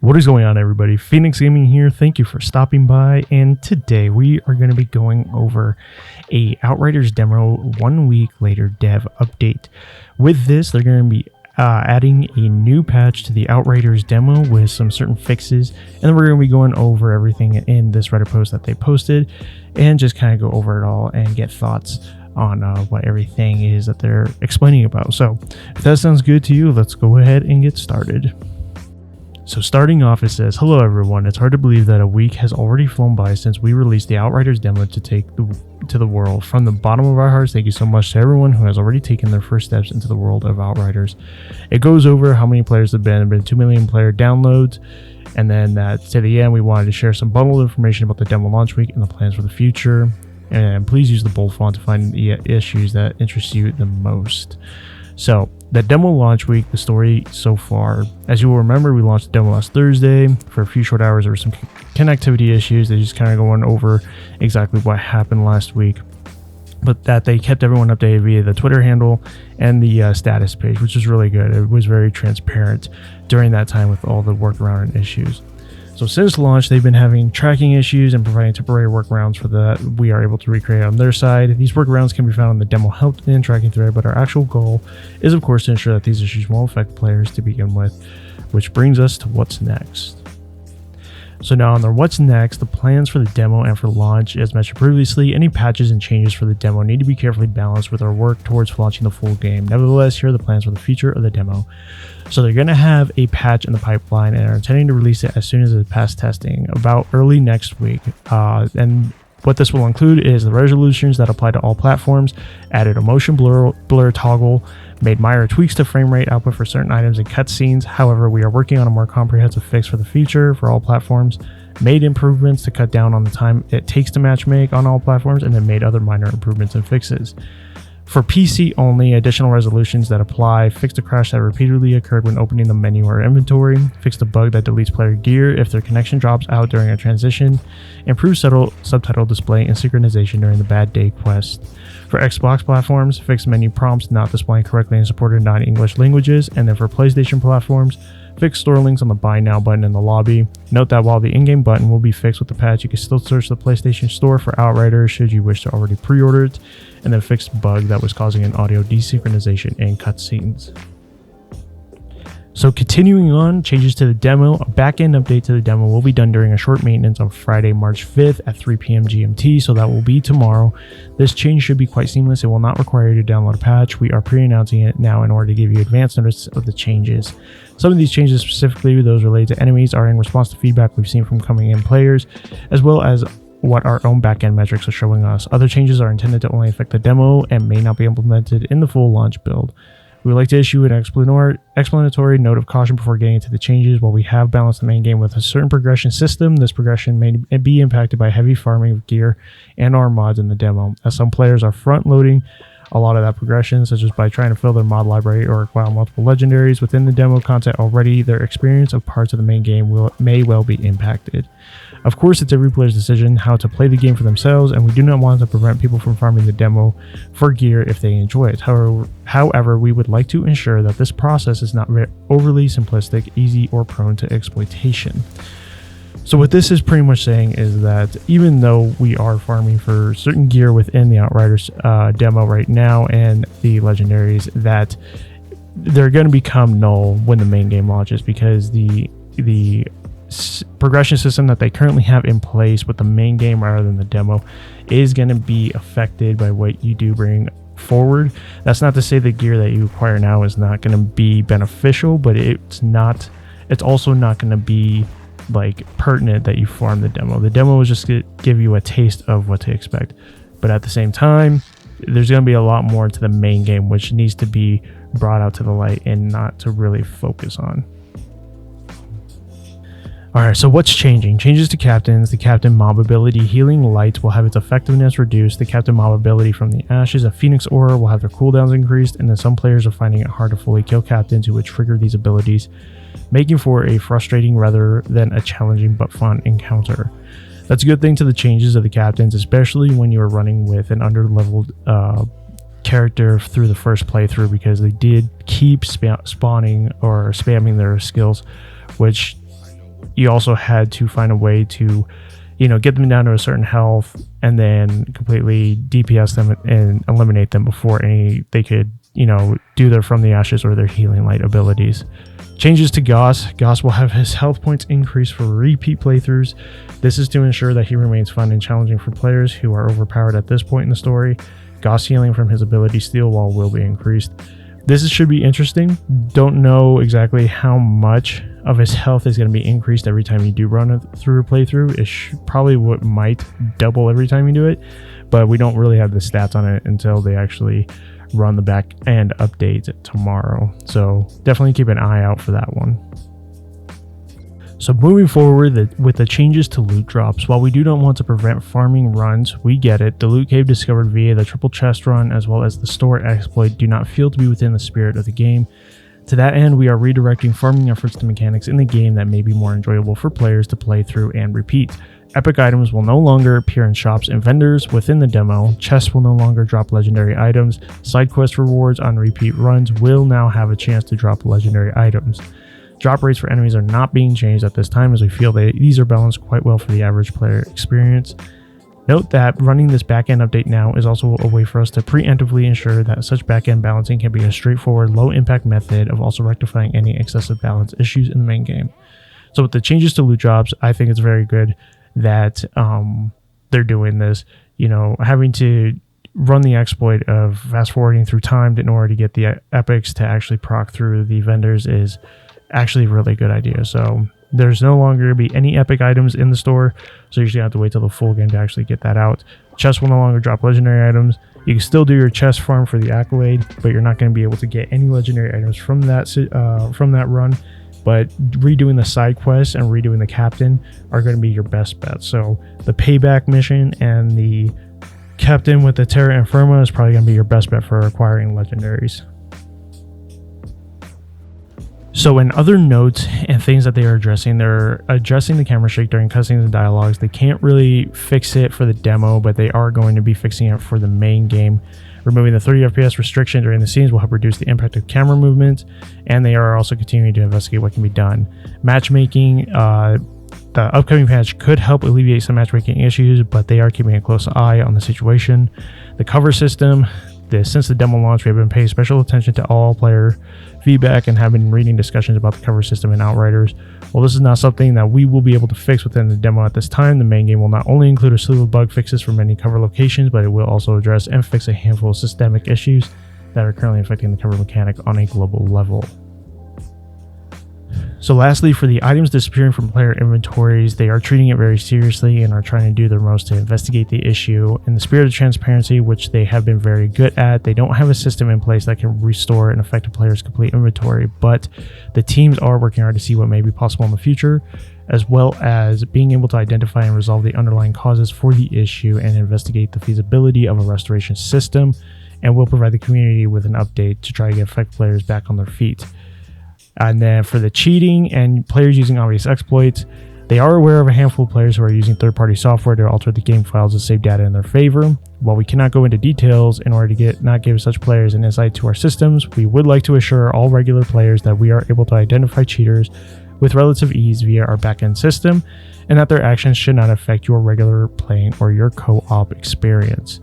What is going on, everybody? Phoenix Gaming here. Thank you for stopping by, and today we are going to be going over a Outriders demo 1 week later dev update. With this, they're going to be adding a new patch to the Outriders demo with some certain fixes, and then we're going to be going over everything in this Reddit post that they posted and just kind of go over it all and get thoughts on what everything is that they're explaining about. So if that sounds good to you, let's go ahead and get started. So starting off, it says, "Hello everyone, it's hard to believe that a week has already flown by since we released the Outriders demo to take to the world. From the bottom of our hearts, thank you so much to everyone who has already taken their first steps into the world of Outriders." It goes over how many players have been 2 million player downloads, and then to the end, we wanted to share some bundled information about the demo launch week and the plans for the future. And please use the bold font to find the issues that interest you the most. So the demo launch week, the story so far, as you will remember, we launched the demo last Thursday. For a few short hours, there were some connectivity issues. They just kind of going over exactly what happened last week, but that they kept everyone updated via the Twitter handle and the status page, which is really good. It was very transparent during that time with all the workaround and issues. So since launch, they've been having tracking issues and providing temporary workarounds for that we are able to recreate on their side. These workarounds can be found in the demo help and tracking thread, but our actual goal is, of course, to ensure that these issues won't affect players to begin with, which brings us to what's next. So now on their what's next, the plans for the demo and for launch, as mentioned previously, any patches and changes for the demo need to be carefully balanced with our work towards launching the full game. Nevertheless, here are the plans for the future of the demo. So they're going to have a patch in the pipeline and are intending to release it as soon as it passes testing, about early next week. And what this will include is the resolutions that apply to all platforms, added a motion blur toggle, made minor tweaks to frame rate output for certain items and cutscenes. However, we are working on a more comprehensive fix for the future for all platforms, made improvements to cut down on the time it takes to matchmake on all platforms, and then made other minor improvements and fixes. For PC only, additional resolutions that apply, fixed a crash that repeatedly occurred when opening the menu or inventory, fixed a bug that deletes player gear if their connection drops out during a transition, improved subtitle display and synchronization during the Bad Day quest. For Xbox platforms, fixed menu prompts not displaying correctly in supported non-English languages, and then for PlayStation platforms, fixed store links on the Buy Now button in the lobby. Note that while the in-game button will be fixed with the patch, you can still search the PlayStation Store for Outriders should you wish to already pre-order it, and then fixed bug that was causing an audio desynchronization and cutscenes. So continuing on, changes to the demo. A backend update to the demo will be done during a short maintenance on Friday, March 5th at 3 p.m. GMT, so that will be tomorrow. This change should be quite seamless. It will not require you to download a patch. We are pre-announcing it now in order to give you advance notice of the changes. Some of these changes, specifically those related to enemies, are in response to feedback we've seen from coming in players, as well as what our own backend metrics are showing us. Other changes are intended to only affect the demo and may not be implemented in the full launch build. We would like to issue an explanatory note of caution before getting into the changes. While we have balanced the main game with a certain progression system, this progression may be impacted by heavy farming of gear and our mods in the demo, as some players are front-loading a lot of that progression, such as by trying to fill their mod library or acquire multiple legendaries within the demo content already. Their experience of parts of the main game may well be impacted. Of course, it's every player's decision how to play the game for themselves, and we do not want to prevent people from farming the demo for gear if they enjoy it. However, we would like to ensure that this process is not overly simplistic, easy, or prone to exploitation. So what this is pretty much saying is that even though we are farming for certain gear within the Outriders demo right now and the legendaries, that they're going to become null when the main game launches, because the progression system that they currently have in place with the main game rather than the demo is going to be affected by what you do bring forward. That's not to say the gear that you acquire now is not going to be beneficial, but it's also not going to be like pertinent that you farm the demo. The demo is just to give you a taste of what to expect, but at the same time, there's going to be a lot more to the main game which needs to be brought out to the light and not to really focus on. Alright, so what's changing? Changes to captains. The captain mob ability Healing Light will have its effectiveness reduced. The captain mob ability from the Ashes of Phoenix Aura will have their cooldowns increased, and then some players are finding it hard to fully kill captains who would trigger these abilities, making for a frustrating rather than a challenging but fun encounter. That's a good thing to the changes of the captains, especially when you are running with an under-leveled character through the first playthrough, because they did keep spawning or spamming their skills, which you also had to find a way to, get them down to a certain health and then completely DPS them and eliminate them before they could, do their From the Ashes or their Healing Light abilities. Changes to Goss. Goss will have his health points increased for repeat playthroughs. This is to ensure that he remains fun and challenging for players who are overpowered at this point in the story. Goss healing from his ability Steel Wall will be increased. This should be interesting. Don't know exactly how much of his health is going to be increased every time you do run it through a playthrough. Probably what might double every time you do it, but we don't really have the stats on it until they actually run the back end update tomorrow. So definitely keep an eye out for that one. So moving forward with the changes to loot drops, while we do not want to prevent farming runs, we get it. The loot cave discovered via the triple chest run as well as the store exploit do not feel to be within the spirit of the game. To that end, we are redirecting farming efforts to mechanics in the game that may be more enjoyable for players to play through and repeat. Epic items will no longer appear in shops and vendors within the demo. Chests will no longer drop legendary items. Side quest rewards on repeat runs will now have a chance to drop legendary items. Drop rates for enemies are not being changed at this time, as we feel that these are balanced quite well for the average player experience. Note that running this backend update now is also a way for us to preemptively ensure that such backend balancing can be a straightforward, low-impact method of also rectifying any excessive balance issues in the main game. So with the changes to loot drops, I think it's very good that they're doing this. Having to run the exploit of fast forwarding through time in order to get the epics to actually proc through the vendors is actually a really good idea. So there's no longer going to be any epic items in the store, so you're just gonna have to wait till the full game to actually get that out. Chests will no longer drop legendary items. You can still do your chest farm for the accolade, but you're not going to be able to get any legendary items from that run. But redoing the side quests and redoing the captain are going to be your best bet. So the payback mission and the captain with the Terra Infirma is probably going to be your best bet for acquiring legendaries. So in other notes and things that they're addressing the camera shake during cutscenes and dialogues. They can't really fix it for the demo, but they are going to be fixing it for the main game. Removing the 30 FPS restriction during the scenes will help reduce the impact of camera movement, and they are also continuing to investigate what can be done. Matchmaking, the upcoming patch could help alleviate some matchmaking issues, but they are keeping a close eye on the situation. The cover system, since the demo launch, we have been paying special attention to all player feedback and have been reading discussions about the cover system in Outriders. While this is not something that we will be able to fix within the demo at this time, the main game will not only include a slew of bug fixes for many cover locations, but it will also address and fix a handful of systemic issues that are currently affecting the cover mechanic on a global level. So lastly, for the items disappearing from player inventories, they are treating it very seriously and are trying to do their most to investigate the issue. In the spirit of transparency, which they have been very good at, they don't have a system in place that can restore and affect a player's complete inventory, but the teams are working hard to see what may be possible in the future, as well as being able to identify and resolve the underlying causes for the issue and investigate the feasibility of a restoration system, and will provide the community with an update to try to get affected players back on their feet. And then for the cheating and players using obvious exploits, they are aware of a handful of players who are using third-party software to alter the game files to save data in their favor. While we cannot go into details in order to not give such players an insight to our systems, we would like to assure all regular players that we are able to identify cheaters with relative ease via our backend system, and that their actions should not affect your regular playing or your co-op experience.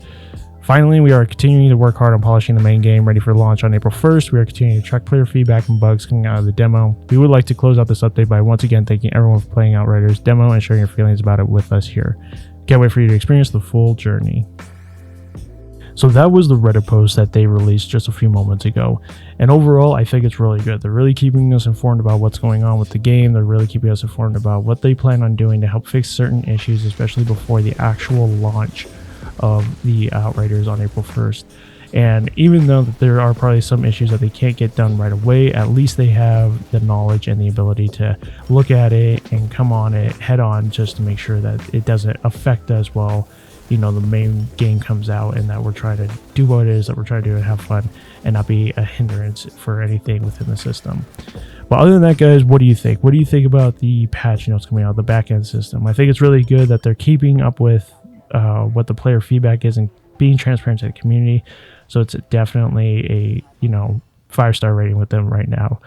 Finally, we are continuing to work hard on polishing the main game ready for launch on April 1st. We are continuing to track player feedback and bugs coming out of the demo. We would like to close out this update by once again thanking everyone for playing Outriders demo and sharing your feelings about it with us here. Can't wait for you to experience the full journey. So that was the Reddit post that they released just a few moments ago. And overall, I think it's really good. They're really keeping us informed about what's going on with the game. They're really keeping us informed about what they plan on doing to help fix certain issues, especially before the actual launch of the Outriders on April 1st. And even though that there are probably some issues that they can't get done right away, at least they have the knowledge and the ability to look at it and come on it head on, just to make sure that it doesn't affect us while the main game comes out, and that we're trying to do what it is that we're trying to do and have fun and not be a hindrance for anything within the system. But other than that, guys, what do you think? What do you think about the patch notes coming out of the backend system? I think it's really good that they're keeping up with what the player feedback is and being transparent to the community. So it's definitely a 5-star rating with them right now.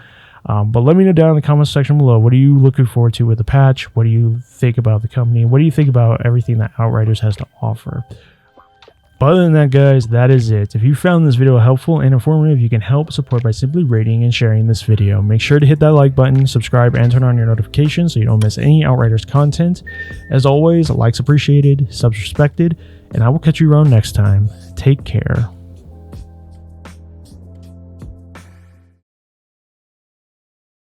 But let me know down in the comments section below, what are you looking forward to with the patch? What do you think about the company? What do you think about everything that Outriders has to offer? But other than that, guys, that is it. If you found this video helpful and informative, you can help support by simply rating and sharing this video. Make sure to hit that like button, subscribe, and turn on your notifications so you don't miss any Outriders content. As always, likes appreciated, subs respected, and I will catch you around next time. Take care.